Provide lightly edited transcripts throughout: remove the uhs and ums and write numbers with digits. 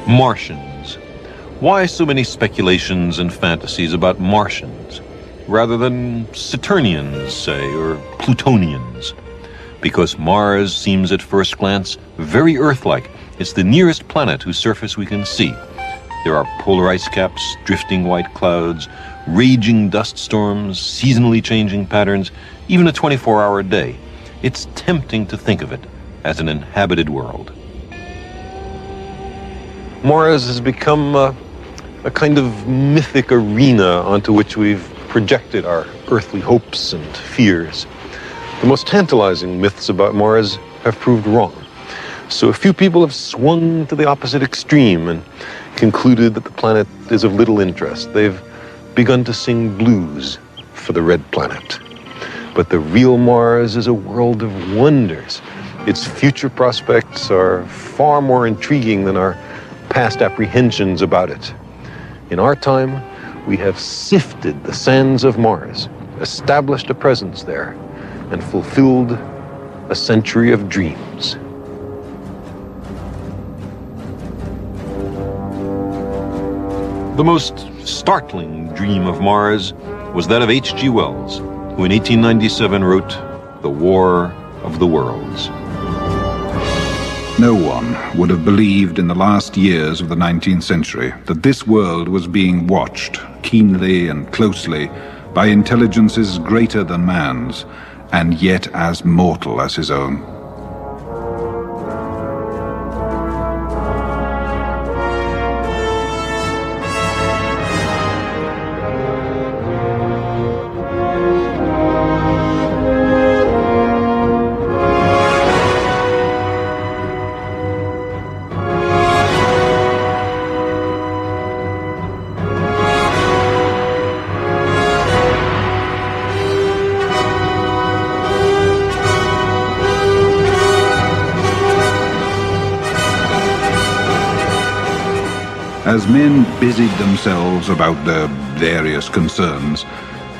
Martians. Why so many speculations and fantasies about Martians, rather than Saturnians, say, or Plutonians? Because Mars seems at first glance very Earth-like. It's the nearest planet whose surface we can see. There are polar ice caps, drifting white clouds, raging dust storms, seasonally changing patterns, even a 24-hour day. It's tempting to think of it as an inhabited world. Mars has become a kind of mythic arena onto which we've projected our earthly hopes and fears. The most tantalizing myths about Mars have proved wrong. So a few people have swung to the opposite extreme and concluded that the planet is of little interest. They've begun to sing blues for the red planet. But the real Mars is a world of wonders. Its future prospects are far more intriguing than our past apprehensions about it. In our time, we have sifted the sands of Mars, established a presence there, and fulfilled a century of dreams. The most startling dream of Mars was that of H.G. Wells, who in 1897 wrote The War of the Worlds. No one would have believed in the last years of the 19th century that this world was being watched keenly and closely by intelligences greater than man's, and yet as mortal as his own. As men busied themselves about their various concerns,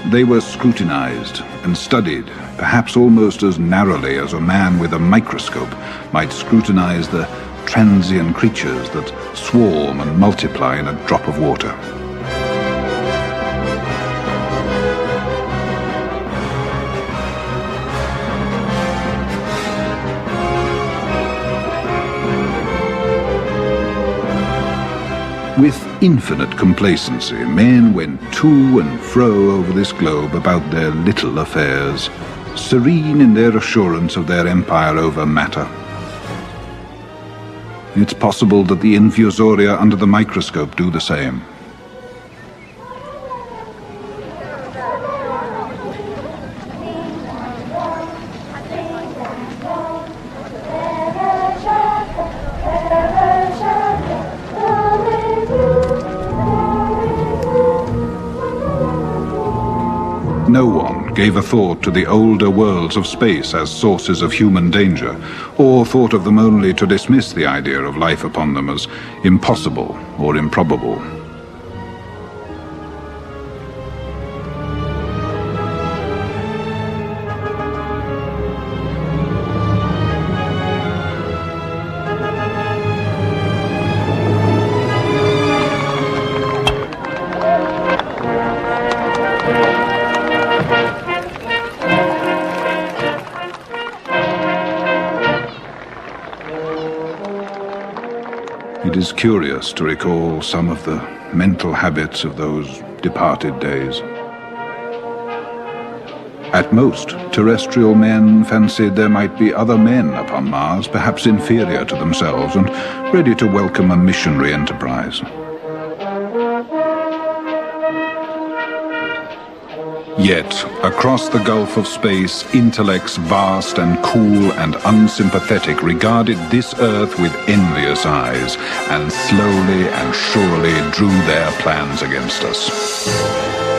they were scrutinized and studied, perhaps almost as narrowly as a man with a microscope might scrutinize the transient creatures that swarm and multiply in a drop of water. With infinite complacency, men went to and fro over this globe about their little affairs, serene in their assurance of their empire over matter. It's possible that the infusoria under the microscope do the same. No one gave a thought to the older worlds of space as sources of human danger, or thought of them only to dismiss the idea of life upon them as impossible or improbable. It is curious to recall some of the mental habits of those departed days. At most, terrestrial men fancied there might be other men upon Mars, perhaps inferior to themselves, and ready to welcome a missionary enterprise. Yet, across the gulf of space, intellects vast and cool and unsympathetic regarded this Earth with envious eyes, and slowly and surely drew their plans against us.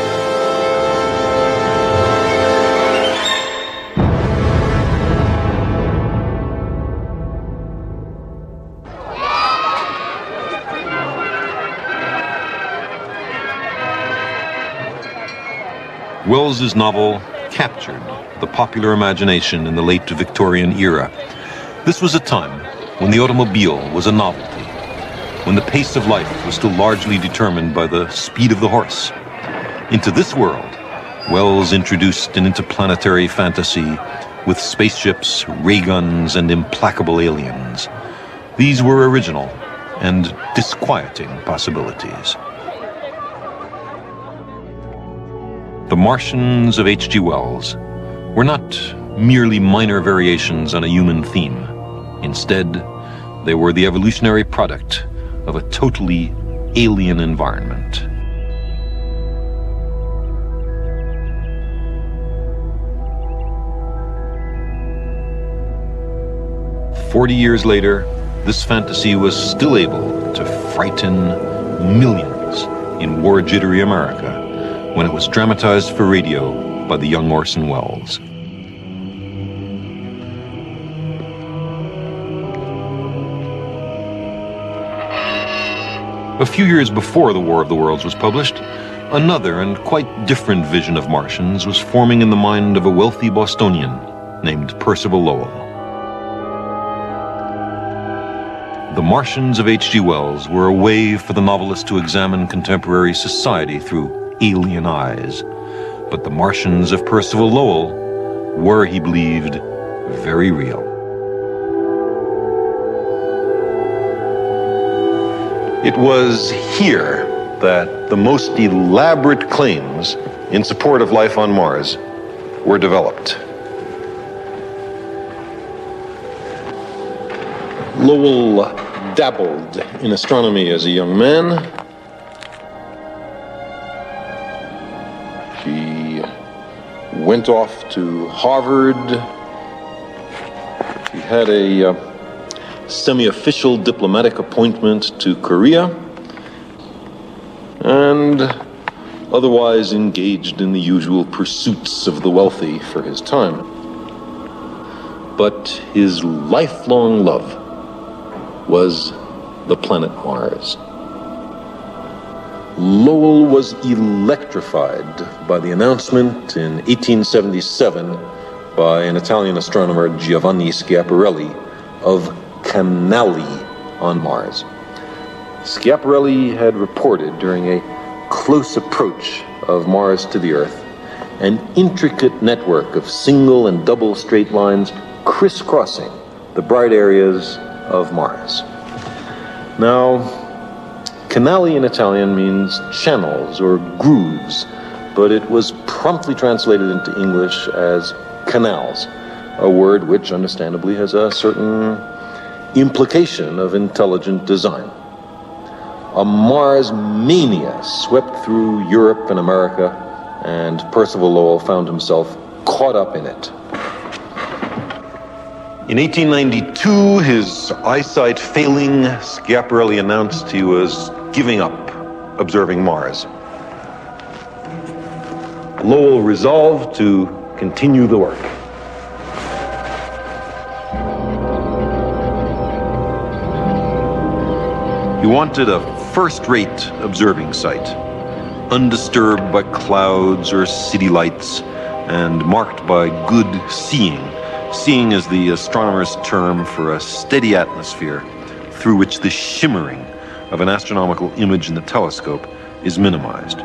Wells's novel captured the popular imagination in the late Victorian era. This was a time when the automobile was a novelty. when the pace of life was still largely determined by the speed of the horse. Into this world, Wells introduced an interplanetary fantasy with spaceships, ray guns, and implacable aliens. These were original and disquieting possibilities. The Martians of H.G. Wells were not merely minor variations on a human theme. Instead, they were the evolutionary product of a totally alien environment. "40 years later, this fantasy was still able to frighten millions in war-jittery America when it was dramatized for radio by the young Orson Welles. A few years before The War of the Worlds was published, another and quite different vision of Martians was forming in the mind of a wealthy Bostonian named Percival Lowell. The Martians of H.G. Wells were a way for the novelist to examine contemporary society through alien eyes. But the Martians of Percival Lowell were, he believed, very real. It was here that the most elaborate claims in support of life on Mars were developed. Lowell dabbled in astronomy as a young man. He went off to Harvard. He had a semi-official diplomatic appointment to Korea, and otherwise engaged in the usual pursuits of the wealthy for his time. But his lifelong love was the planet Mars. Lowell was electrified by the announcement in 1877 by an Italian astronomer, Giovanni Schiaparelli, of canali on Mars. Schiaparelli had reported during a close approach of Mars to the Earth an intricate network of single and double straight lines crisscrossing the bright areas of Mars. Now, canali in Italian means channels or grooves, but it was promptly translated into English as canals, a word which understandably has a certain implication of intelligent design. A Mars mania swept through Europe and America, and Percival Lowell found himself caught up in it. In 1892, his eyesight failing, Schiaparelli announced he was giving up observing Mars. Lowell resolved to continue the work. He wanted a first-rate observing site, undisturbed by clouds or city lights, and marked by good seeing. Seeing is the astronomer's term for a steady atmosphere through which the shimmering of an astronomical image in the telescope is minimized.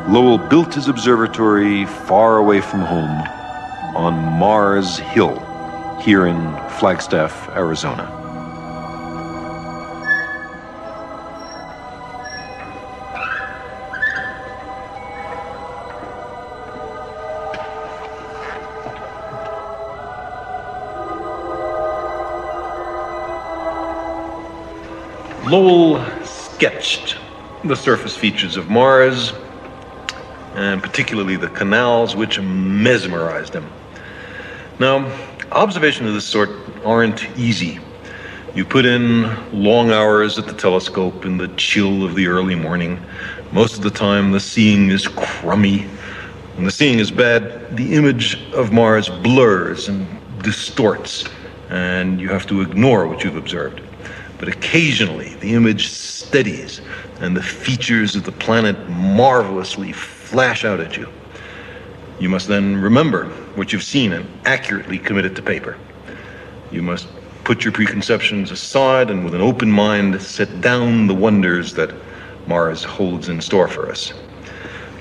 Lowell built his observatory far away from home on Mars Hill, here in Flagstaff, Arizona. Lowell sketched the surface features of Mars, and particularly the canals, which mesmerized him. Now, observations of this sort aren't easy. You put in long hours at the telescope in the chill of the early morning. Most of the time, the seeing is crummy. When the seeing is bad, the image of Mars blurs and distorts, and you have to ignore what you've observed. But occasionally, the image steadies, and the features of the planet marvelously flash out at you. You must then remember what you've seen and accurately commit it to paper. You must put your preconceptions aside and with an open mind set down the wonders that Mars holds in store for us.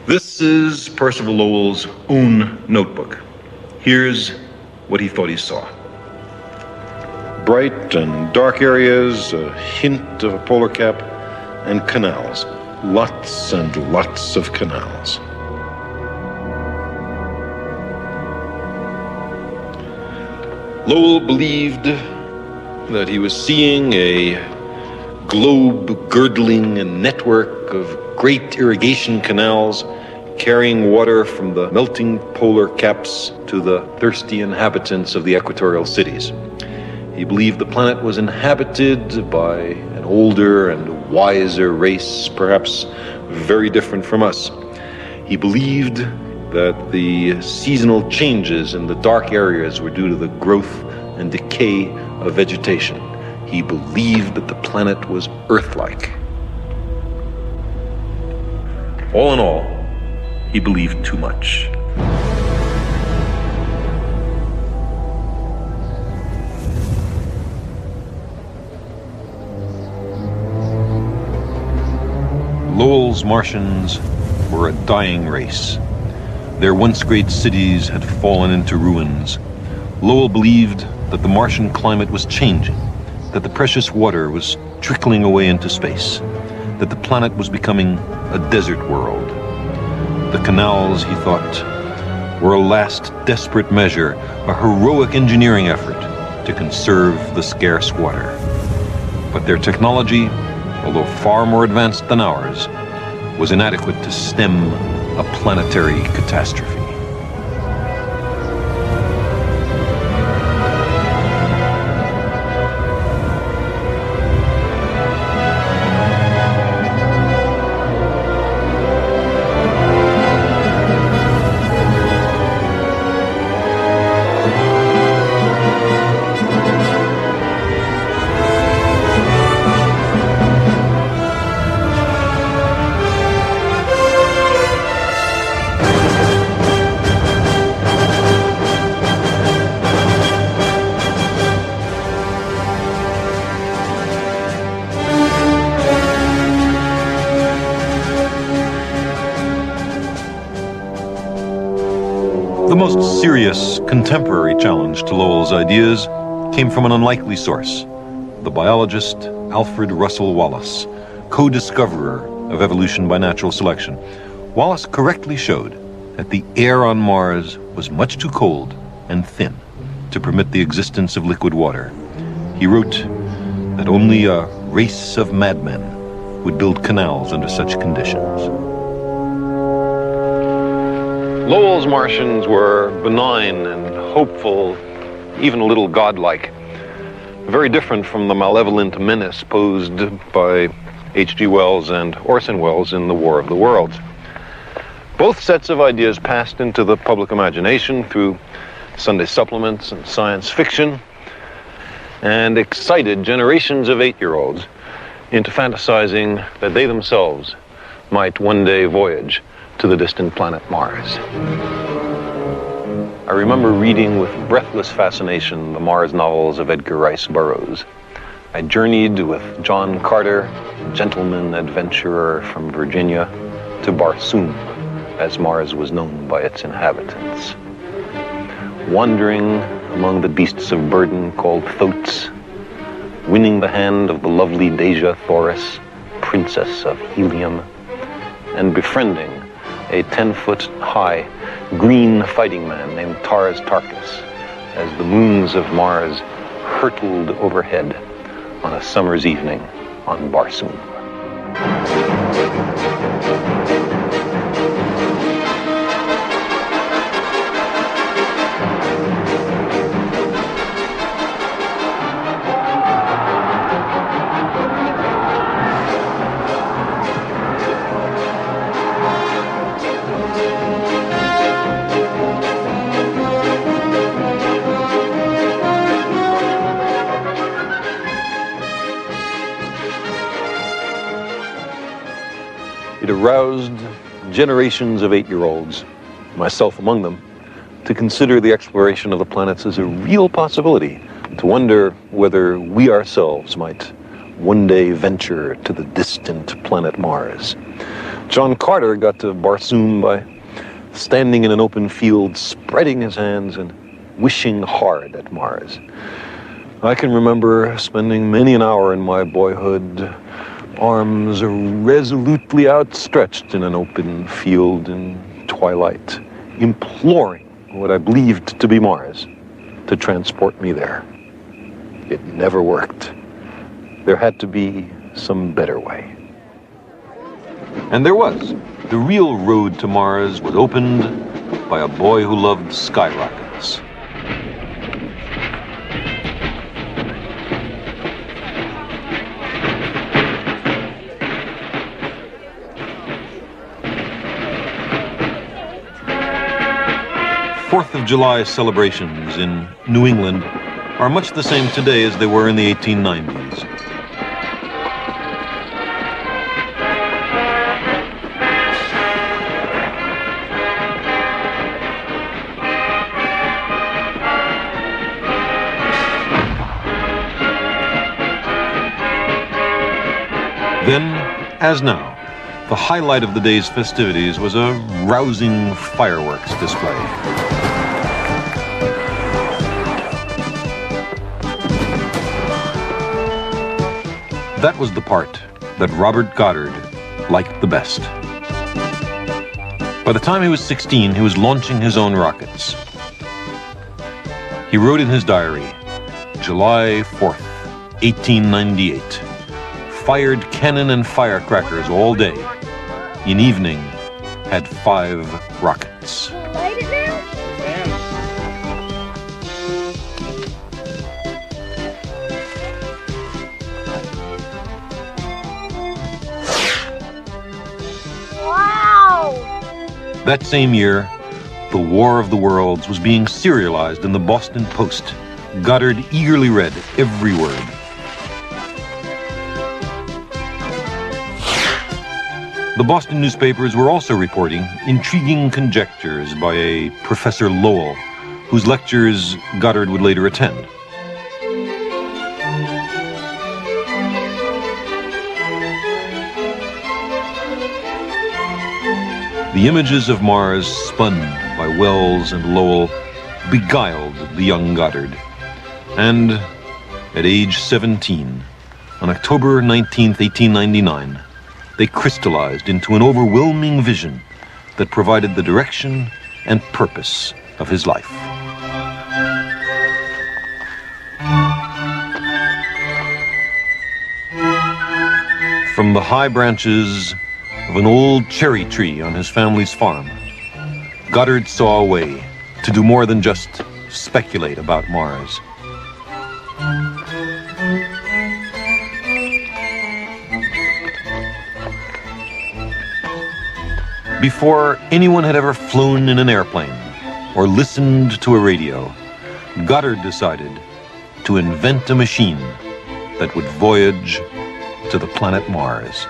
This is Percival Lowell's own notebook. Here's what he thought he saw. Bright and dark areas, a hint of a polar cap, and canals. Lots and lots of canals. Lowell believed that he was seeing a globe girdling a network of great irrigation canals carrying water from the melting polar caps to the thirsty inhabitants of the equatorial cities. He believed the planet was inhabited by an older and wiser race, perhaps very different from us. He believed that the seasonal changes in the dark areas were due to the growth and decay of vegetation. He believed that the planet was Earth-like. All in all, he believed too much. Lowell's Martians were a dying race. Their once great cities had fallen into ruins. Lowell believed that the Martian climate was changing, that the precious water was trickling away into space, that the planet was becoming a desert world. The canals, he thought, were a last desperate measure, a heroic engineering effort to conserve the scarce water. But their technology, although far more advanced than ours, was inadequate to stem a planetary catastrophe. The most serious contemporary challenge to Lowell's ideas came from an unlikely source, the biologist Alfred Russel Wallace, co-discoverer of evolution by natural selection. Wallace correctly showed that the air on Mars was much too cold and thin to permit the existence of liquid water. He wrote that only a race of madmen would build canals under such conditions. Lowell's Martians were benign and hopeful, even a little godlike. Very different from the malevolent menace posed by H.G. Wells and Orson Welles in The War of the Worlds. Both sets of ideas passed into the public imagination through Sunday supplements and science fiction, and excited generations of 8-year-olds into fantasizing that they themselves might one day voyage to the distant planet Mars. I remember reading with breathless fascination the Mars novels of Edgar Rice Burroughs. I journeyed with John Carter, a gentleman adventurer from Virginia, to Barsoom, as Mars was known by its inhabitants. Wandering among the beasts of burden called thoats, winning the hand of the lovely Deja Thoris, princess of helium, and befriending a 10-foot-high green fighting man named Tars Tarkas as the moons of Mars hurtled overhead on a summer's evening on Barsoom. It aroused generations of 8-year-olds myself among them, to consider the exploration of the planets as a real possibility, to wonder whether we ourselves might one day venture to the distant planet Mars. John Carter got to Barsoom by standing in an open field, spreading his hands and wishing hard at Mars. I can remember spending many an hour in my boyhood, arms resolutely outstretched in an open field in twilight, imploring what I believed to be Mars to transport me there. It never worked. There had to be some better way. And there was. The real road to Mars was opened by a boy who loved skyrockets. Fourth of July celebrations in New England are much the same today as they were in the 1890s. Then, as now, the highlight of the day's festivities was a rousing fireworks display. That was the part that Robert Goddard liked the best. By the time he was 16, he was launching his own rockets. He wrote in his diary, July 4th, 1898, fired cannon and firecrackers all day. In evening, had 5 rockets. Light it now? Wow! That same year, The War of the Worlds was being serialized in the Boston Post. Goddard eagerly read every word. The Boston newspapers were also reporting intriguing conjectures by a Professor Lowell, whose lectures Goddard would later attend. The images of Mars spun by Wells and Lowell beguiled the young Goddard. And at age 17, on October 19th, 1899, they crystallized into an overwhelming vision that provided the direction and purpose of his life. From the high branches of an old cherry tree on his family's farm, Goddard saw a way to do more than just speculate about Mars. Before anyone had ever flown in an airplane or listened to a radio, Goddard decided to invent a machine that would voyage to the planet Mars.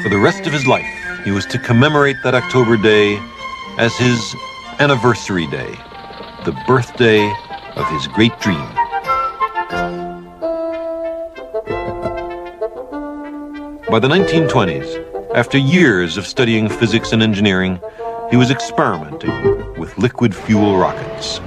For the rest of his life, he was to commemorate that October day as his anniversary day, the birthday of his great dream. By the 1920s, after years of studying physics and engineering, he was experimenting with liquid fuel rockets.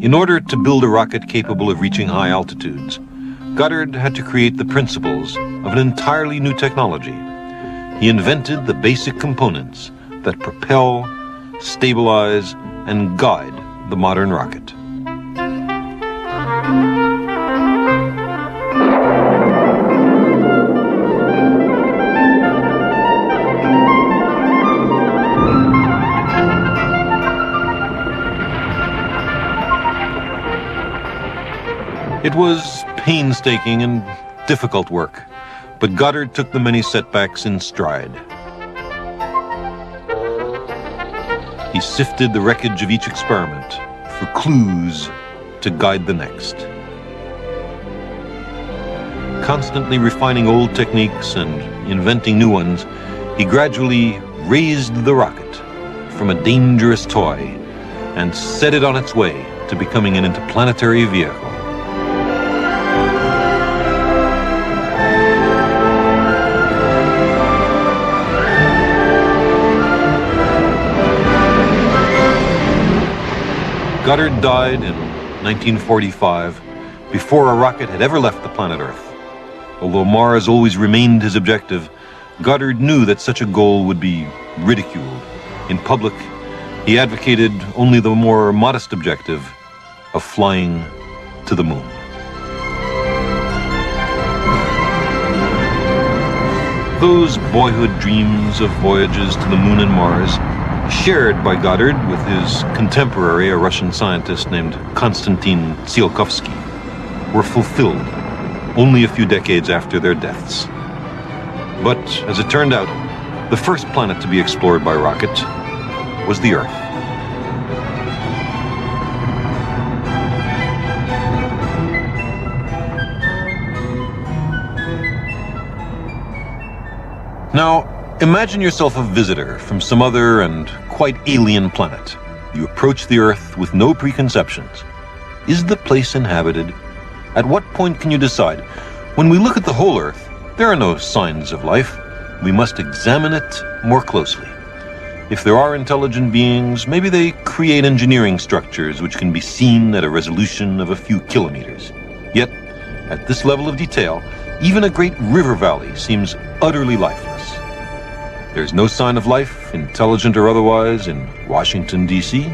In order to build a rocket capable of reaching high altitudes, Goddard had to create the principles of an entirely new technology. He invented the basic components that propel stabilize, and guide the modern rocket. It was painstaking and difficult work, but Goddard took the many setbacks in stride. He sifted the wreckage of each experiment for clues to guide the next. Constantly refining old techniques and inventing new ones, he gradually raised the rocket from a dangerous toy and set it on its way to becoming an interplanetary vehicle. Goddard died in 1945, before a rocket had ever left the planet Earth. Although Mars always remained his objective, Goddard knew that such a goal would be ridiculed. In public, he advocated only the more modest objective of flying to the moon. Those boyhood dreams of voyages to the moon and Mars, shared by Goddard with his contemporary, a Russian scientist named Konstantin Tsiolkovsky, were fulfilled only a few decades after their deaths. But, as it turned out, the first planet to be explored by rocket was the Earth. Now, imagine yourself a visitor from some other and quite alien planet. You approach the Earth with no preconceptions. Is the place inhabited? At what point can you decide? When we look at the whole Earth, there are no signs of life. We must examine it more closely. If there are intelligent beings, maybe they create engineering structures which can be seen at a resolution of a few kilometers. Yet, at this level of detail, even a great river valley seems utterly lifeless. There's no sign of life, intelligent or otherwise, in Washington, D.C.,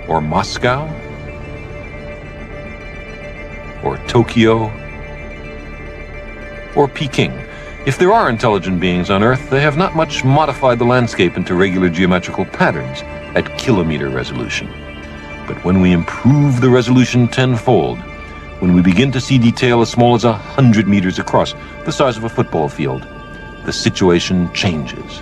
or Moscow, or Tokyo, or Peking. If there are intelligent beings on Earth, they have not much modified the landscape into regular geometrical patterns at kilometer resolution. But when we improve the resolution tenfold, when we begin to see detail as small as 100 meters across, the size of a football field, the situation changes.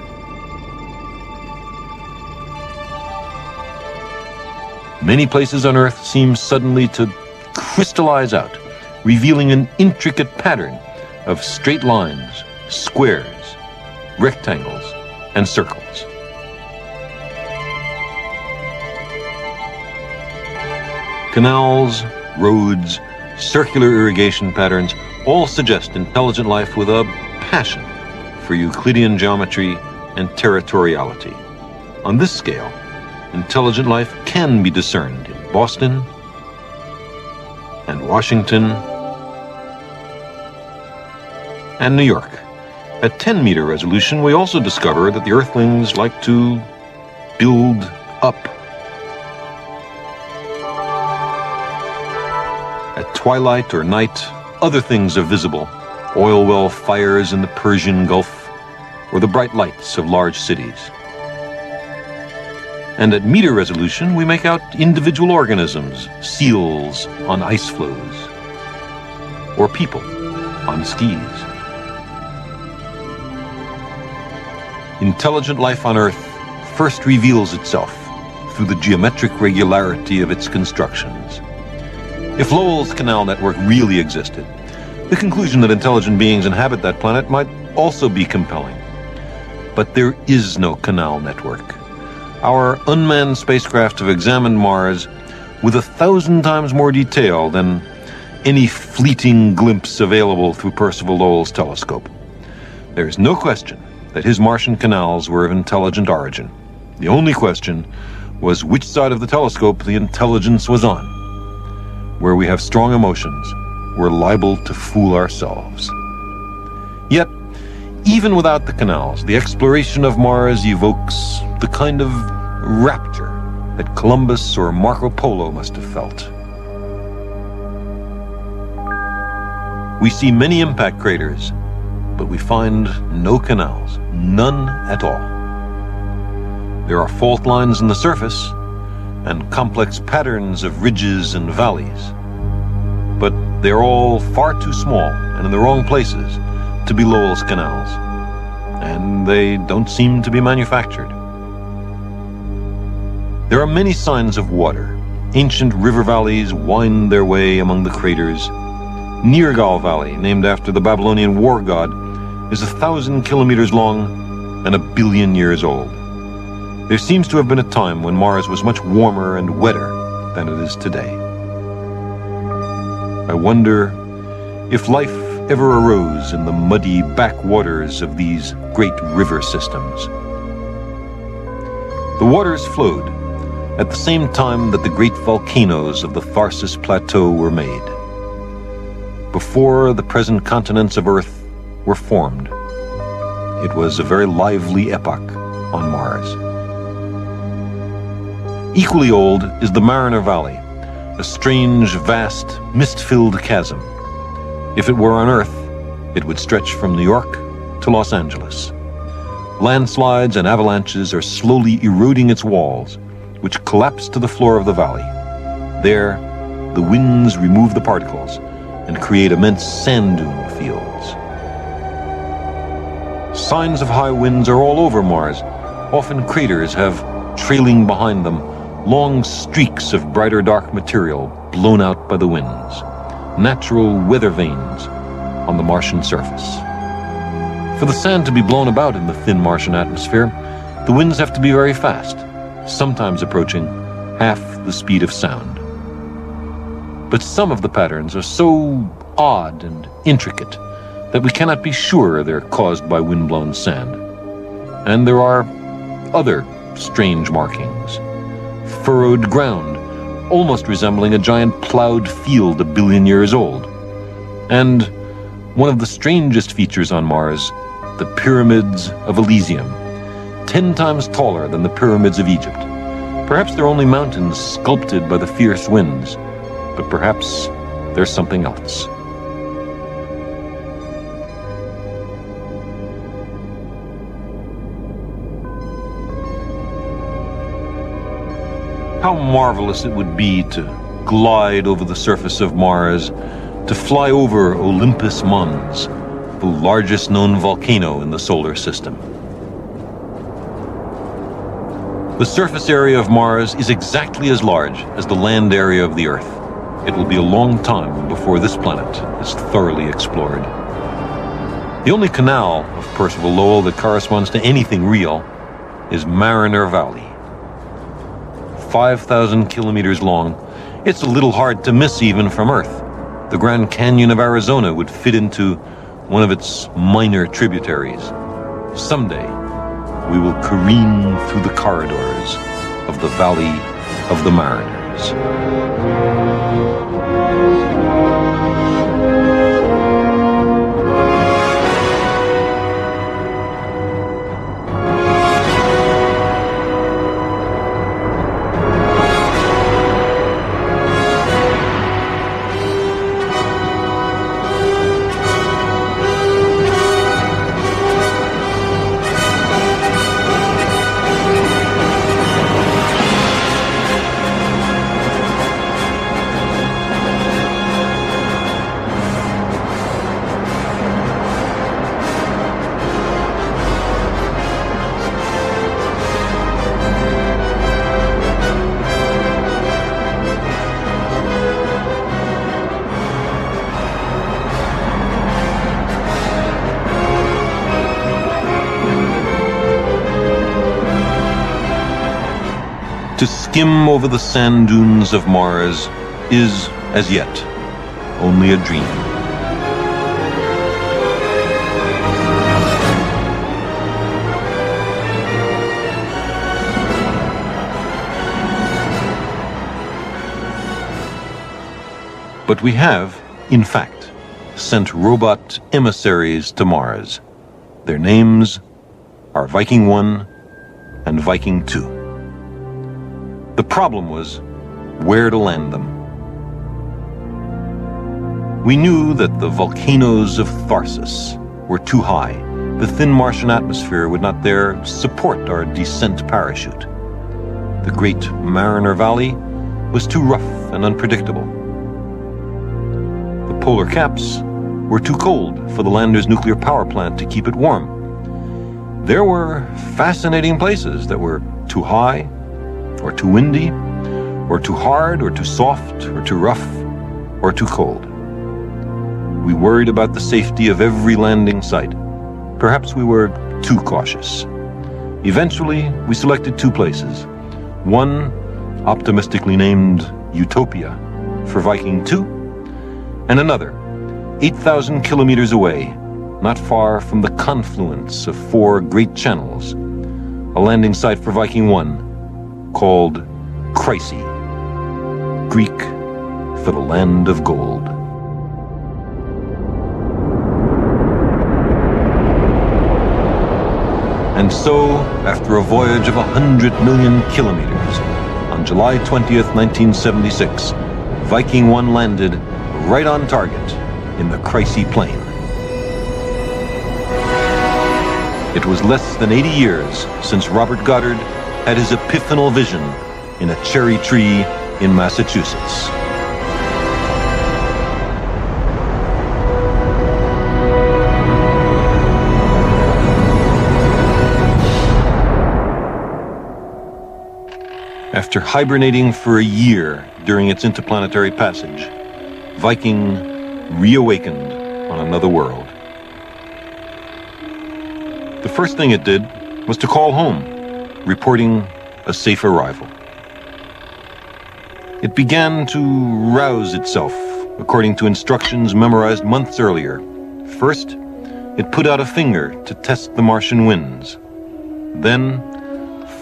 Many places on Earth seem suddenly to crystallize out, revealing an intricate pattern of straight lines, squares, rectangles, and circles. Canals, roads, circular irrigation patterns all suggest intelligent life with a passion for Euclidean geometry and territoriality. On this scale, intelligent life can be discerned in Boston and Washington and New York. At 10-meter resolution, we also discover that the Earthlings like to build up. At twilight or night, other things are visible. Oil well fires in the Persian Gulf, or the bright lights of large cities. And at meter resolution, we make out individual organisms, seals on ice floes, or people on skis. Intelligent life on Earth first reveals itself through the geometric regularity of its constructions. If Lowell's canal network really existed, the conclusion that intelligent beings inhabit that planet might also be compelling. But there is no canal network. Our unmanned spacecraft have examined Mars with 1,000 times more detail than any fleeting glimpse available through Percival Lowell's telescope. There is no question that his Martian canals were of intelligent origin. The only question was which side of the telescope the intelligence was on. Where we have strong emotions, we're liable to fool ourselves. Yet, even without the canals, the exploration of Mars evokes the kind of rapture that Columbus or Marco Polo must have felt. We see many impact craters, but we find no canals, none at all. There are fault lines in the surface and complex patterns of ridges and valleys, but they're all far too small and in the wrong places to be Lowell's canals, and they don't seem to be manufactured. There are many signs of water. Ancient river valleys wind their way among the craters. Nergal Valley, named after the Babylonian war god, is 1,000 kilometers long and 1 billion years old. There seems to have been a time when Mars was much warmer and wetter than it is today. I wonder if life ever arose in the muddy backwaters of these great river systems. The waters flowed at the same time that the great volcanoes of the Tharsis Plateau were made, before the present continents of Earth were formed. It was a very lively epoch on Mars. Equally old is the Mariner Valley, a strange, vast, mist-filled chasm. If it were on Earth, it would stretch from New York to Los Angeles. Landslides and avalanches are slowly eroding its walls, which collapse to the floor of the valley. There, the winds remove the particles and create immense sand dune fields. Signs of high winds are all over Mars. Often craters have, trailing behind them, long streaks of brighter dark material blown out by the winds, natural weather vanes on the Martian surface. For the sand to be blown about in the thin Martian atmosphere, the winds have to be very fast, sometimes approaching half the speed of sound. But some of the patterns are so odd and intricate that we cannot be sure they're caused by wind-blown sand. And there are other strange markings. Furrowed ground, almost resembling a giant plowed field 1 billion years old. And one of the strangest features on Mars, the pyramids of Elysium, 10 times taller than the pyramids of Egypt. Perhaps they're only mountains sculpted by the fierce winds, but perhaps there's something else. How marvelous it would be to glide over the surface of Mars, to fly over Olympus Mons, the largest known volcano in the solar system. The surface area of Mars is exactly as large as the land area of the Earth. It will be a long time before this planet is thoroughly explored. The only canal of Percival Lowell that corresponds to anything real is Mariner Valley. 5,000 kilometers long, it's a little hard to miss even from Earth. The Grand Canyon of Arizona would fit into one of its minor tributaries. Someday, we will careen through the corridors of the Valley of the Mariners. To skim over the sand dunes of Mars is, as yet, only a dream. But we have, in fact, sent robot emissaries to Mars. Their names are Viking 1 and Viking 2. The problem was where to land them. We knew that the volcanoes of Tharsis were too high. The thin Martian atmosphere would not there support our descent parachute. The Great Mariner Valley was too rough and unpredictable. The polar caps were too cold for the lander's nuclear power plant to keep it warm. There were fascinating places that were too high, or too windy, or too hard, or too soft, or too rough, or too cold. We worried about the safety of every landing site. Perhaps we were too cautious. Eventually, we selected two places. One, optimistically named Utopia, for Viking 2, and another, 8,000 kilometers away, not far from the confluence of four great channels, a landing site for Viking 1, called Chryse, Greek for the land of gold. And so, after a voyage of 100 million kilometers, on July 20th, 1976, Viking 1 landed right on target in the Chryse Plain. It was less than 80 years since Robert Goddard had his epiphanal vision in a cherry tree in Massachusetts. After hibernating for a year during its interplanetary passage, Viking reawakened on another world. The first thing it did was to call home, reporting a safe arrival. It began to rouse itself according to instructions memorized months earlier. First, it put out a finger to test the Martian winds. Then,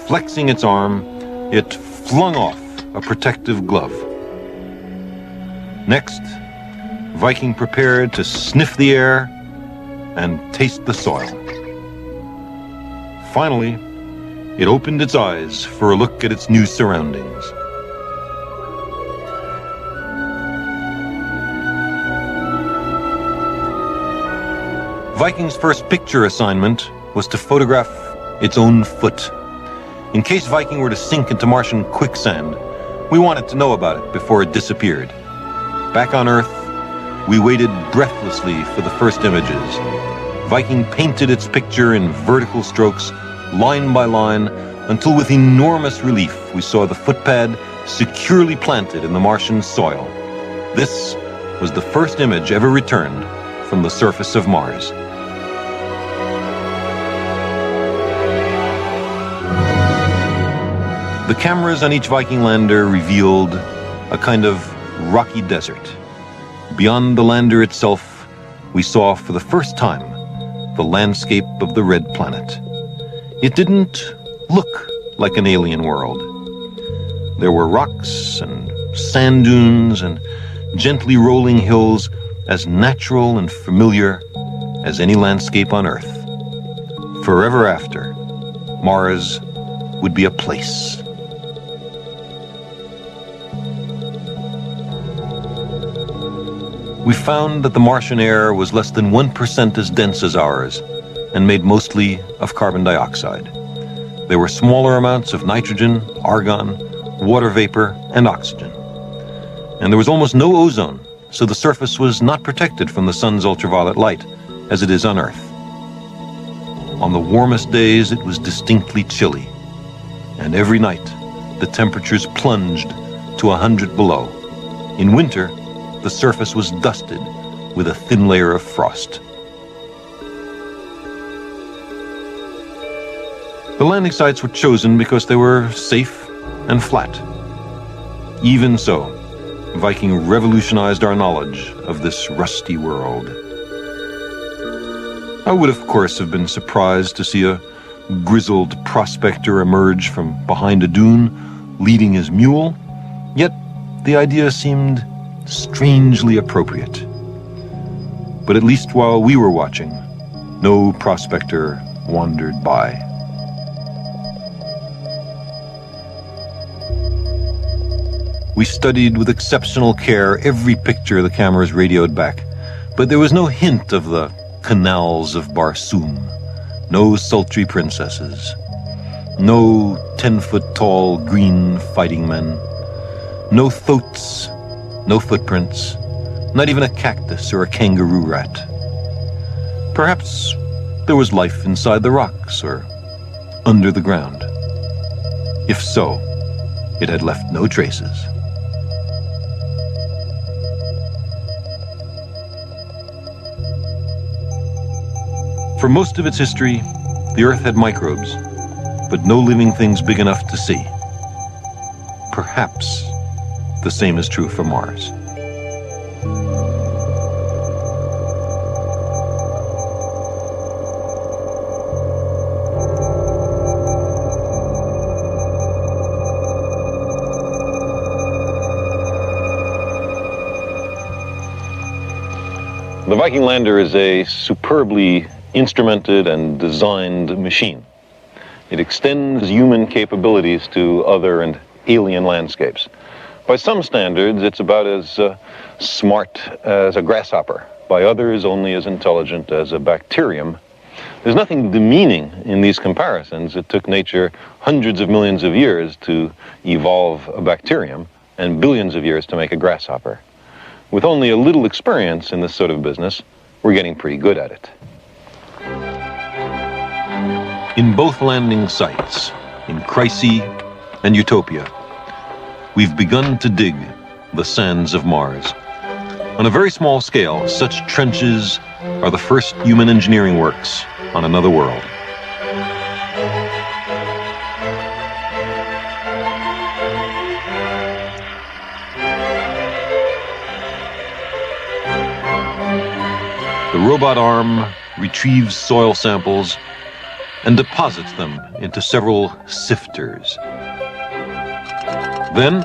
flexing its arm, it flung off a protective glove. Next, Viking prepared to sniff the air and taste the soil. Finally, it opened its eyes for a look at its new surroundings. Viking's first picture assignment was to photograph its own foot. In case Viking were to sink into Martian quicksand, we wanted to know about it before it disappeared. Back on Earth, we waited breathlessly for the first images. Viking painted its picture in vertical strokes, line by line, until with enormous relief we saw the footpad securely planted in the Martian soil. This was the first image ever returned from the surface of Mars. The cameras on each Viking lander revealed a kind of rocky desert. Beyond the lander itself, we saw for the first time the landscape of the Red Planet. It didn't look like an alien world. There were rocks and sand dunes and gently rolling hills as natural and familiar as any landscape on Earth. Forever after, Mars would be a place. We found that the Martian air was less than 1% as dense as ours and made mostly of carbon dioxide. There were smaller amounts of nitrogen, argon, water vapor, and oxygen. And there was almost no ozone, so the surface was not protected from the sun's ultraviolet light as it is on Earth. On the warmest days, it was distinctly chilly, and every night the temperatures plunged to 100 below. In winter, the surface was dusted with a thin layer of frost. The landing sites were chosen because they were safe and flat. Even so, Viking revolutionized our knowledge of this rusty world. I would, of course, have been surprised to see a grizzled prospector emerge from behind a dune, leading his mule, yet the idea seemed strangely appropriate. But at least while we were watching, no prospector wandered by. We studied with exceptional care every picture the cameras radioed back, but there was no hint of the canals of Barsoom, no sultry princesses, no 10-foot-tall green fighting men, no thoats, no footprints, not even a cactus or a kangaroo rat. Perhaps there was life inside the rocks or under the ground. If so, it had left no traces. For most of its history, the Earth had microbes, but no living things big enough to see. Perhaps the same is true for Mars. The Viking lander is a superbly instrumented and designed machine. It extends human capabilities to other and alien landscapes. By some standards, it's about as smart as a grasshopper. By others, only as intelligent as a bacterium. There's nothing demeaning in these comparisons. It took nature hundreds of millions of years to evolve a bacterium and billions of years to make a grasshopper. With only a little experience in this sort of business, we're getting pretty good at it. In both landing sites, in Chryse and Utopia, we've begun to dig the sands of Mars. On a very small scale, such trenches are the first human engineering works on another world. The robot arm retrieves soil samples and deposits them into several sifters. Then,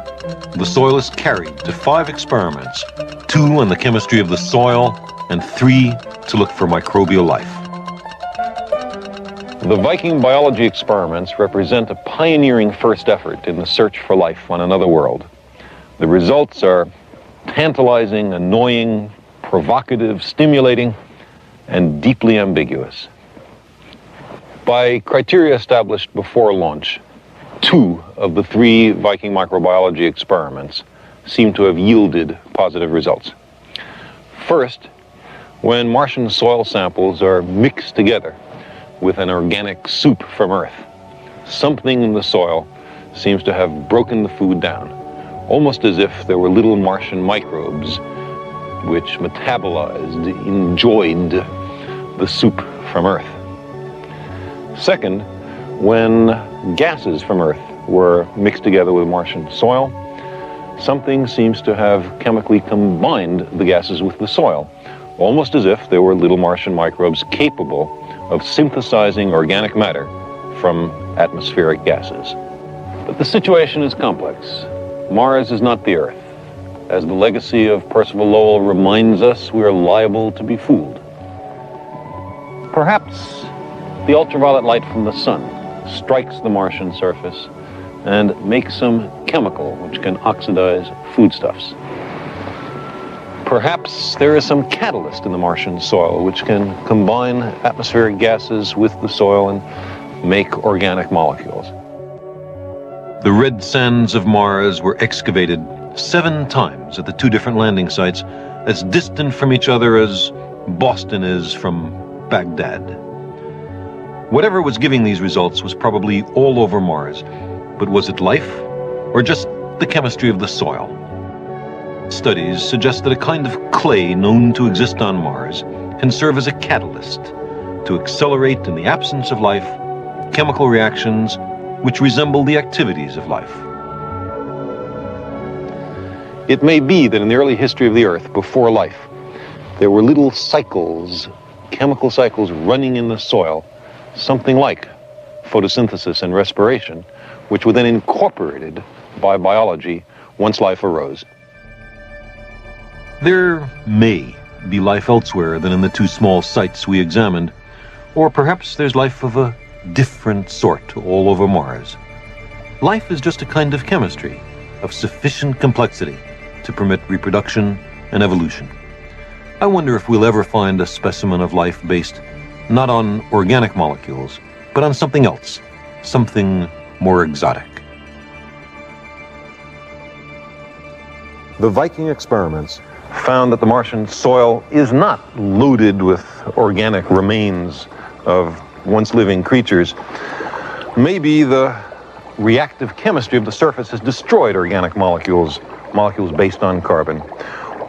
the soil is carried to 5 experiments, 2 on the chemistry of the soil and 3 to look for microbial life. The Viking biology experiments represent a pioneering first effort in the search for life on another world. The results are tantalizing, annoying, provocative, stimulating, and deeply ambiguous. By criteria established before launch, 2 of the 3 Viking microbiology experiments seem to have yielded positive results. First, when Martian soil samples are mixed together with an organic soup from Earth, something in the soil seems to have broken the food down, almost as if there were little Martian microbes which metabolized, enjoyed the soup from Earth. Second, when gases from Earth were mixed together with Martian soil, something seems to have chemically combined the gases with the soil, almost as if there were little Martian microbes capable of synthesizing organic matter from atmospheric gases. But the situation is complex. Mars is not the Earth. As the legacy of Percival Lowell reminds us, we are liable to be fooled. Perhaps the ultraviolet light from the sun strikes the Martian surface and makes some chemical which can oxidize foodstuffs. Perhaps there is some catalyst in the Martian soil which can combine atmospheric gases with the soil and make organic molecules. The red sands of Mars were excavated 7 times at the 2 different landing sites, as distant from each other as Boston is from Baghdad. Whatever was giving these results was probably all over Mars, but was it life or just the chemistry of the soil? Studies suggest that a kind of clay known to exist on Mars can serve as a catalyst to accelerate, in the absence of life, chemical reactions which resemble the activities of life. It may be that in the early history of the Earth, before life, there were little cycles, chemical cycles running in the soil, something like photosynthesis and respiration, which were then incorporated by biology once life arose. There may be life elsewhere than in the 2 small sites we examined, or perhaps there's life of a different sort all over Mars. Life is just a kind of chemistry, of sufficient complexity to permit reproduction and evolution. I wonder if we'll ever find a specimen of life based not on organic molecules, but on something else, something more exotic. The Viking experiments found that the Martian soil is not loaded with organic remains of once living creatures. Maybe the reactive chemistry of the surface has destroyed organic molecules based on carbon.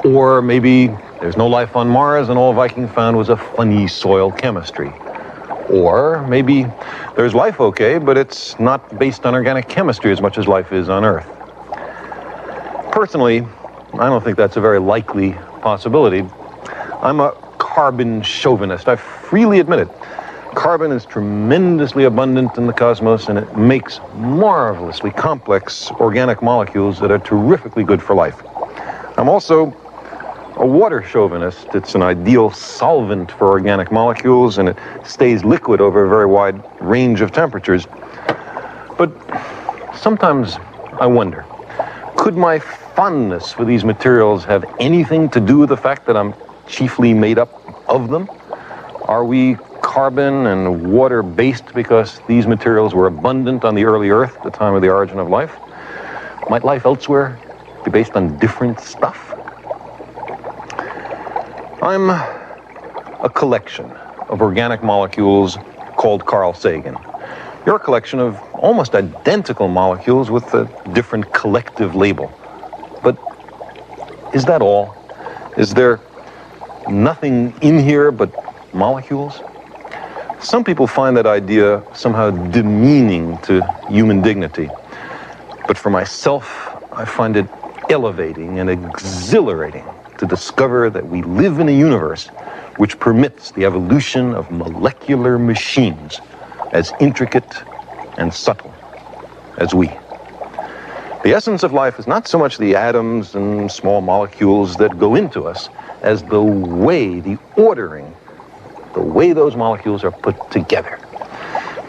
Or maybe there's no life on Mars and all Viking found was a funny soil chemistry. Or maybe there's life, okay, but it's not based on organic chemistry as much as life is on Earth. Personally, I don't think that's a very likely possibility. I'm a carbon chauvinist. I freely admit it. Carbon is tremendously abundant in the cosmos, and it makes marvelously complex organic molecules that are terrifically good for life. I'm also a water chauvinist. It's an ideal solvent for organic molecules, and it stays liquid over a very wide range of temperatures. But sometimes I wonder, could my fondness for these materials have anything to do with the fact that I'm chiefly made up of them? Are we carbon and water based because these materials were abundant on the early Earth at the time of the origin of life? Might life elsewhere be based on different stuff? I'm a collection of organic molecules called Carl Sagan. You're a collection of almost identical molecules with a different collective label. But is that all? Is there nothing in here but molecules? Some people find that idea somehow demeaning to human dignity. But for myself, I find it elevating and exhilarating to discover that we live in a universe which permits the evolution of molecular machines as intricate and subtle as we. The essence of life is not so much the atoms and small molecules that go into us as the way, the ordering, the way those molecules are put together.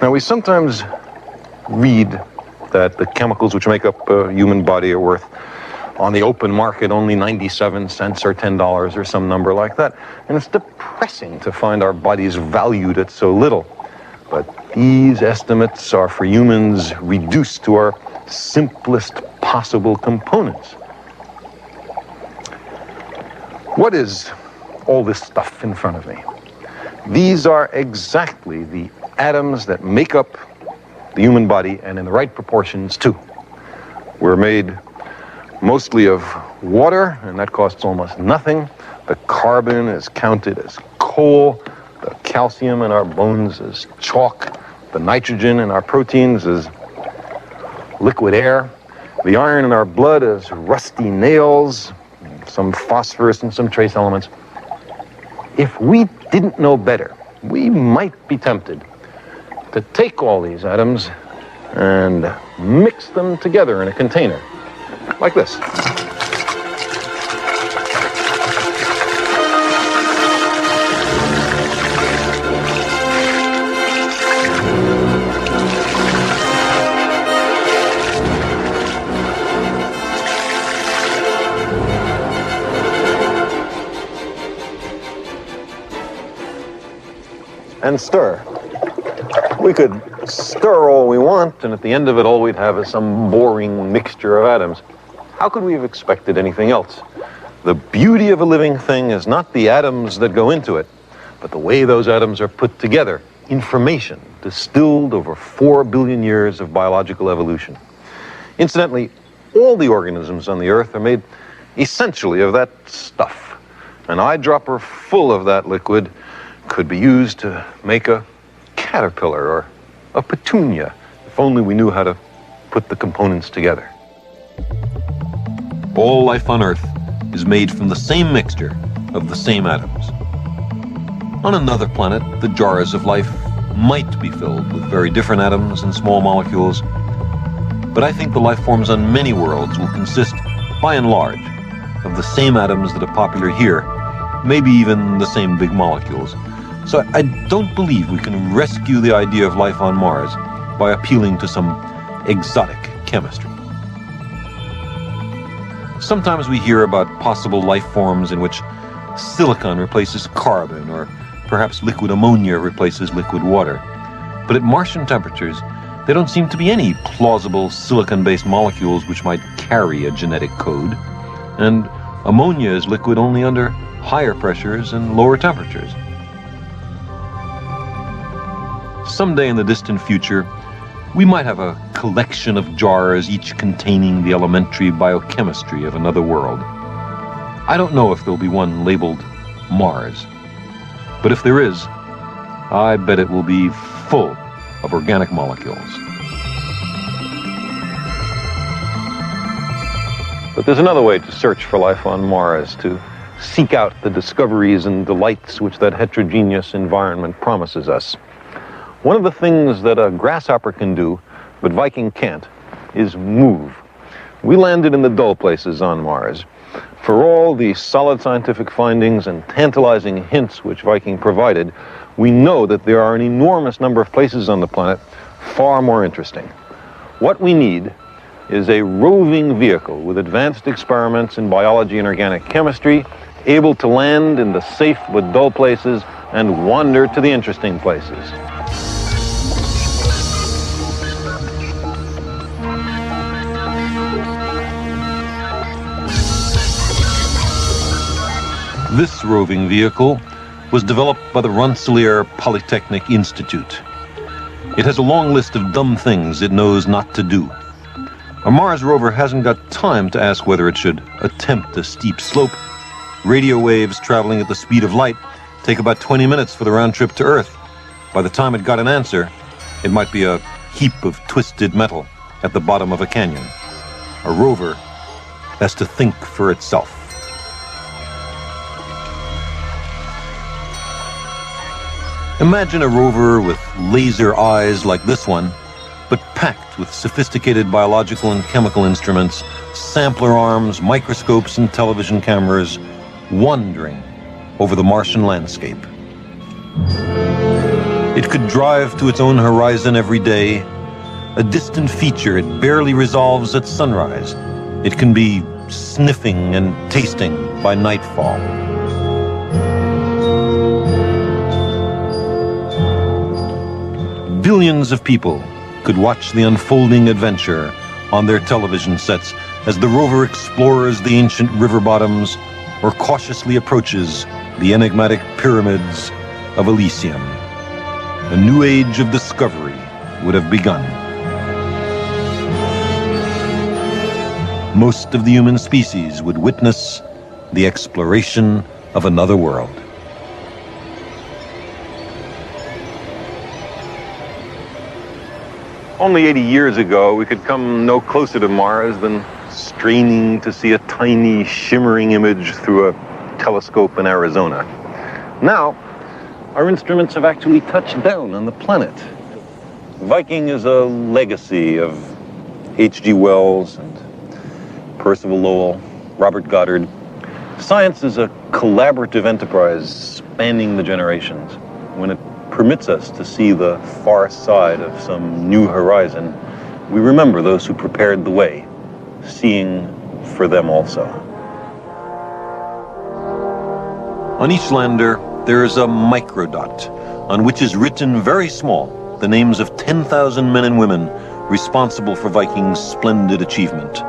Now, we sometimes read that the chemicals which make up a human body are worth, on the open market, only 97 cents or $10 or some number like that. And it's depressing to find our bodies valued at so little. But these estimates are for humans reduced to our simplest possible components. What is all this stuff in front of me? These are exactly the atoms that make up the human body, and in the right proportions too. We're made mostly of water, and that costs almost nothing. The carbon is counted as coal, the calcium in our bones is chalk, the nitrogen in our proteins is liquid air, the iron in our blood is rusty nails, some phosphorus and some trace elements. If we didn't know better, we might be tempted to take all these atoms and mix them together in a container, like this. And stir. We could stir all we want, and at the end of it, all we'd have is some boring mixture of atoms. How could we have expected anything else? The beauty of a living thing is not the atoms that go into it, but the way those atoms are put together. Information distilled over 4 billion years of biological evolution. Incidentally, all the organisms on the Earth are made essentially of that stuff. An eyedropper full of that liquid could be used to make a caterpillar or a petunia, if only we knew how to put the components together. All life on Earth is made from the same mixture of the same atoms. On another planet, the jars of life might be filled with very different atoms and small molecules, but I think the life forms on many worlds will consist, by and large, of the same atoms that are popular here, maybe even the same big molecules. So I don't believe we can rescue the idea of life on Mars by appealing to some exotic chemistry. Sometimes we hear about possible life forms in which silicon replaces carbon, or perhaps liquid ammonia replaces liquid water. But at Martian temperatures, there don't seem to be any plausible silicon-based molecules which might carry a genetic code. And ammonia is liquid only under higher pressures and lower temperatures. Someday in the distant future, we might have a collection of jars, each containing the elementary biochemistry of another world. I don't know if there'll be one labeled Mars, but if there is, I bet it will be full of organic molecules. But there's another way to search for life on Mars, to seek out the discoveries and delights which that heterogeneous environment promises us. One of the things that a grasshopper can do, but Viking can't, is move. We landed in the dull places on Mars. For all the solid scientific findings and tantalizing hints which Viking provided, we know that there are an enormous number of places on the planet far more interesting. What we need is a roving vehicle with advanced experiments in biology and organic chemistry, able to land in the safe but dull places and wander to the interesting places. This roving vehicle was developed by the Rensselaer Polytechnic Institute. It has a long list of dumb things it knows not to do. A Mars rover hasn't got time to ask whether it should attempt a steep slope. Radio waves traveling at the speed of light take about 20 minutes for the round trip to Earth. By the time it got an answer, it might be a heap of twisted metal at the bottom of a canyon. A rover has to think for itself. Imagine a rover with laser eyes like this one, but packed with sophisticated biological and chemical instruments, sampler arms, microscopes, and television cameras, wandering over the Martian landscape. It could drive to its own horizon every day, a distant feature it barely resolves at sunrise. It can be sniffing and tasting by nightfall. Billions of people could watch the unfolding adventure on their television sets as the rover explores the ancient river bottoms or cautiously approaches the enigmatic pyramids of Elysium. A new age of discovery would have begun. Most of the human species would witness the exploration of another world. Only 80 years ago, we could come no closer to Mars than straining to see a tiny, shimmering image through a telescope in Arizona. Now, our instruments have actually touched down on the planet. Viking is a legacy of H.G. Wells and Percival Lowell, Robert Goddard. Science is a collaborative enterprise spanning the generations. When it permits us to see the far side of some new horizon, we remember those who prepared the way, seeing for them also. On each lander, there is a microdot on which is written very small the names of 10,000 men and women responsible for Viking's splendid achievement.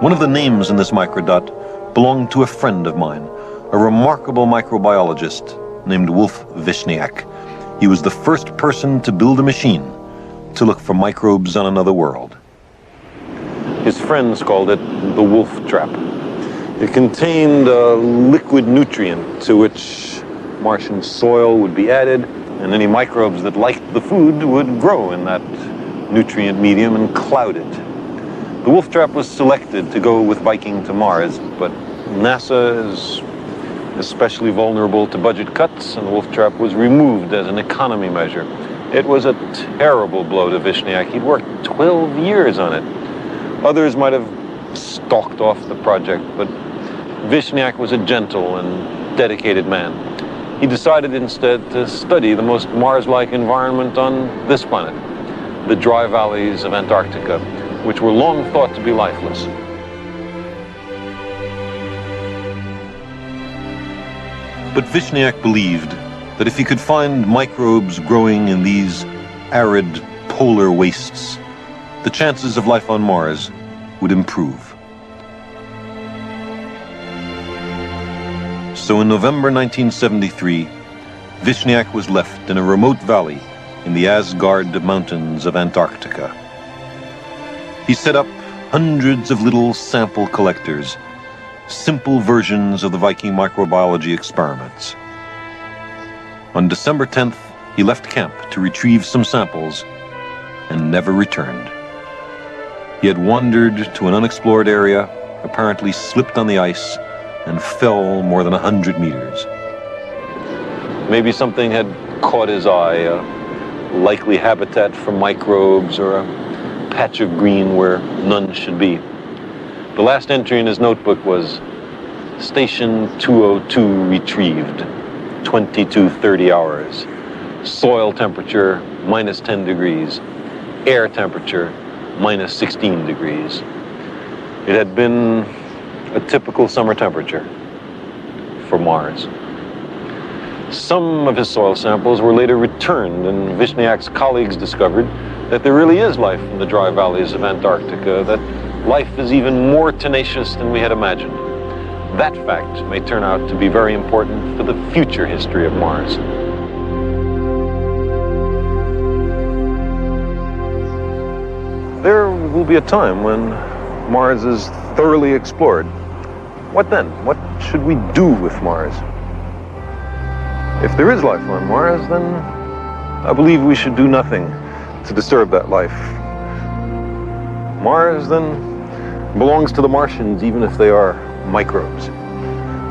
One of the names in this microdot belonged to a friend of mine, a remarkable microbiologist named Wolf Vishniak. He was the first person to build a machine to look for microbes on another world. His friends called it the wolf trap. It contained a liquid nutrient to which Martian soil would be added, and any microbes that liked the food would grow in that nutrient medium and cloud it. The wolf trap was selected to go with Viking to Mars, but NASA is especially vulnerable to budget cuts, and the wolf trap was removed as an economy measure. It was a terrible blow to Vishniak. He'd worked 12 years on it. Others might have stalked off the project, but Vishniak was a gentle and dedicated man. He decided instead to study the most Mars-like environment on this planet, the dry valleys of Antarctica, which were long thought to be lifeless. But Vishniac believed that if he could find microbes growing in these arid polar wastes, the chances of life on Mars would improve. So in November 1973, Vishniac was left in a remote valley in the Asgard Mountains of Antarctica. He set up hundreds of little sample collectors, simple versions of the Viking microbiology experiments. On December 10th, he left camp to retrieve some samples and never returned. He had wandered to an unexplored area, apparently slipped on the ice, and fell more than 100 meters. Maybe something had caught his eye, a likely habitat for microbes or a patch of green where none should be. The last entry in his notebook was Station 202 retrieved, 22:30 hours. Soil temperature minus 10 degrees, air temperature minus 16 degrees. It had been a typical summer temperature for Mars. Some of his soil samples were later returned, and Vishniac's colleagues discovered that there really is life in the dry valleys of Antarctica, that life is even more tenacious than we had imagined. That fact may turn out to be very important for the future history of Mars. There will be a time when Mars is thoroughly explored. What then? What should we do with Mars? If there is life on Mars, then I believe we should do nothing to disturb that life. Mars, then, belongs to the Martians, even if they are microbes.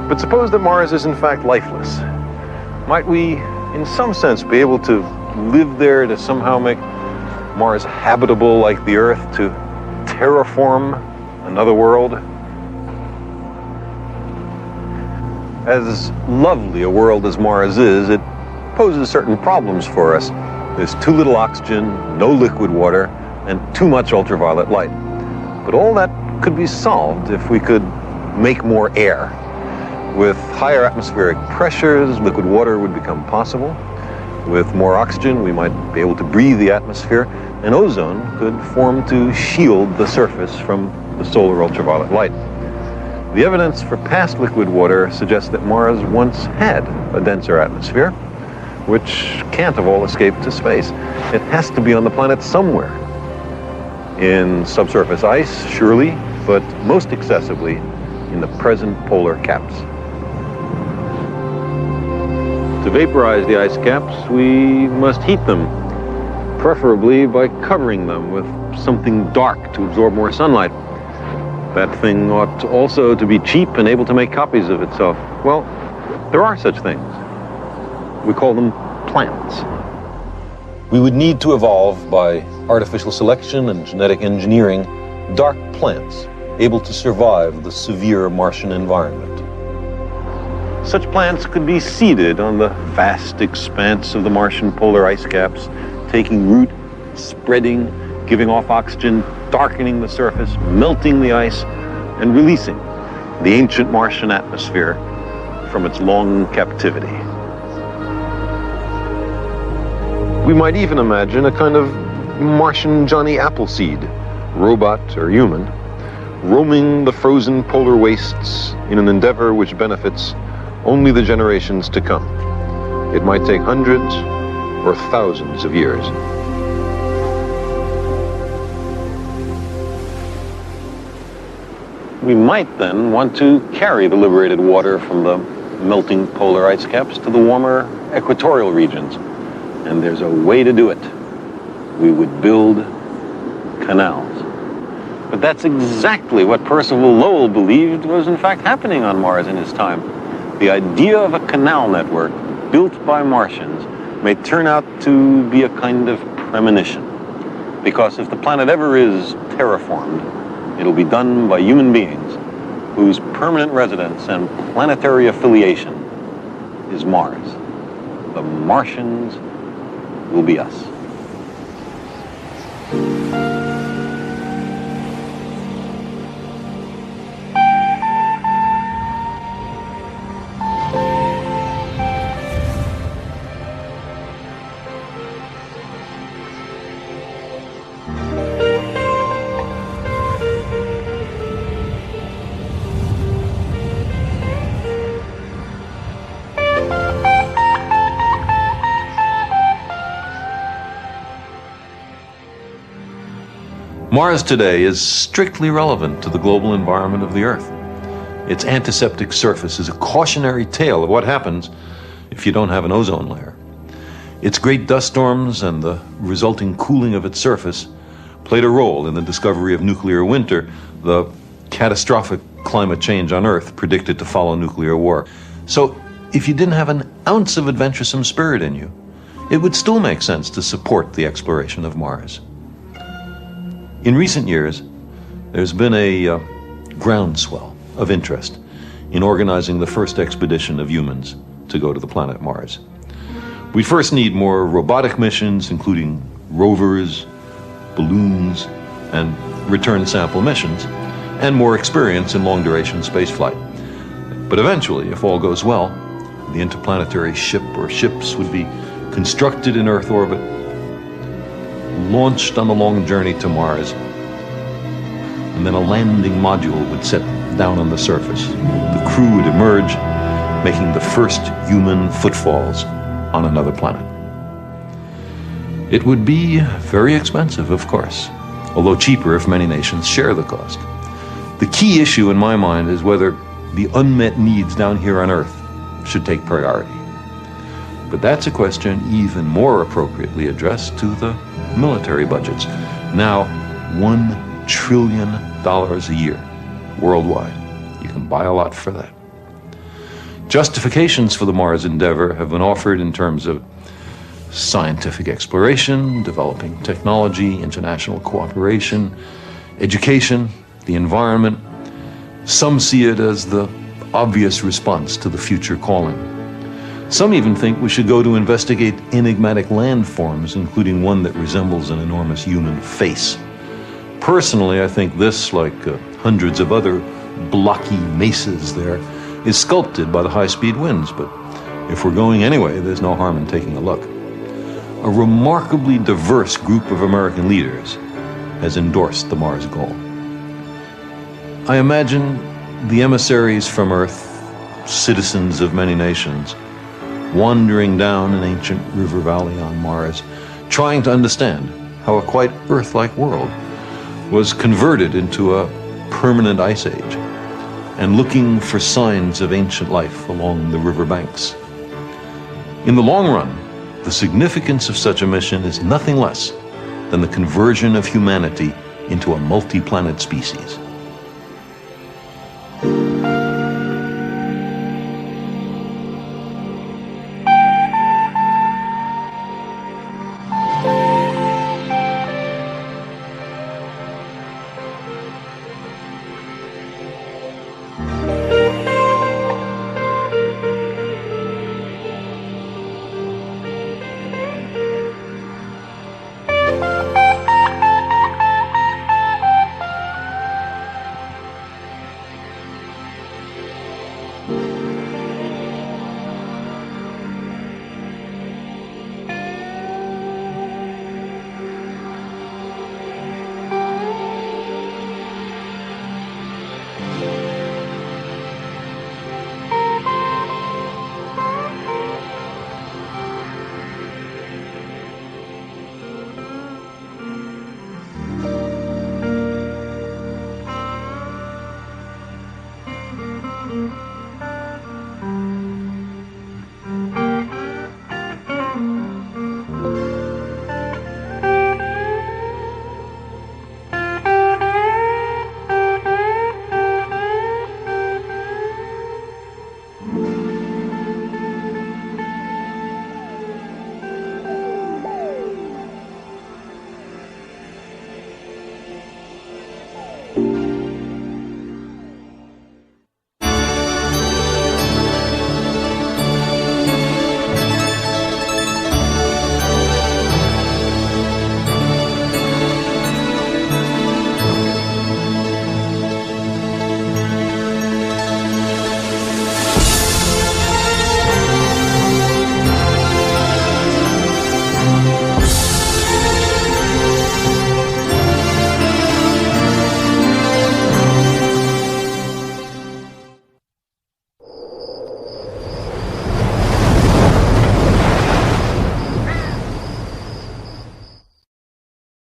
But suppose that Mars is in fact lifeless. Might we, in some sense, be able to live there, to somehow make Mars habitable like the Earth, to terraform another world? As lovely a world as Mars is, it poses certain problems for us. There's too little oxygen, no liquid water, and too much ultraviolet light. But all that could be solved if we could make more air. With higher atmospheric pressures, liquid water would become possible. With more oxygen, we might be able to breathe the atmosphere, and ozone could form to shield the surface from the solar ultraviolet light. The evidence for past liquid water suggests that Mars once had a denser atmosphere, which can't have all escaped to space. It has to be on the planet somewhere. In subsurface ice, surely, but most excessively in the present polar caps. To vaporize the ice caps, we must heat them, preferably by covering them with something dark to absorb more sunlight. That thing ought also to be cheap and able to make copies of itself. Well, there are such things. We call them plants. We would need to evolve by artificial selection and genetic engineering dark plants able to survive the severe Martian environment. Such plants could be seeded on the vast expanse of the Martian polar ice caps, taking root, spreading, giving off oxygen, darkening the surface, melting the ice, and releasing the ancient Martian atmosphere from its long captivity. We might even imagine a kind of Martian Johnny Appleseed, robot or human, roaming the frozen polar wastes in an endeavor which benefits only the generations to come. It might take hundreds or thousands of years. We might then want to carry the liberated water from the melting polar ice caps to the warmer equatorial regions. And there's a way to do it. We would build canals. But that's exactly what Percival Lowell believed was in fact happening on Mars in his time. The idea of a canal network built by Martians may turn out to be a kind of premonition. Because if the planet ever is terraformed, it'll be done by human beings whose permanent residence and planetary affiliation is Mars. The Martians will be us. Mars today is strictly relevant to the global environment of the Earth. Its antiseptic surface is a cautionary tale of what happens if you don't have an ozone layer. Its great dust storms and the resulting cooling of its surface played a role in the discovery of nuclear winter, the catastrophic climate change on Earth predicted to follow nuclear war. So, if you didn't have an ounce of adventuresome spirit in you, it would still make sense to support the exploration of Mars. In recent years, there's been a groundswell of interest in organizing the first expedition of humans to go to the planet Mars. We first need more robotic missions, including rovers, balloons, and return sample missions, and more experience in long-duration spaceflight. But eventually, if all goes well, the interplanetary ship or ships would be constructed in Earth orbit, launched on the long journey to Mars, and then a landing module would set down on the surface. The crew would emerge, making the first human footfalls on another planet. It would be very expensive, of course, although cheaper if many nations share the cost. The key issue in my mind is whether the unmet needs down here on Earth should take priority. But that's a question even more appropriately addressed to the military budgets. Now, $1 trillion a year worldwide. You can buy a lot for that. Justifications for the Mars endeavor have been offered in terms of scientific exploration, developing technology, international cooperation, education, the environment. Some see it as the obvious response to the future calling. Some even think we should go to investigate enigmatic landforms, including one that resembles an enormous human face. Personally, I think this, like hundreds of other blocky mesas there, is sculpted by the high-speed winds, but if we're going anyway, there's no harm in taking a look. A remarkably diverse group of American leaders has endorsed the Mars goal. I imagine the emissaries from Earth, citizens of many nations, wandering down an ancient river valley on Mars, trying to understand how a quite Earth-like world was converted into a permanent ice age, and looking for signs of ancient life along the riverbanks. In the long run, the significance of such a mission is nothing less than the conversion of humanity into a multi-planet species.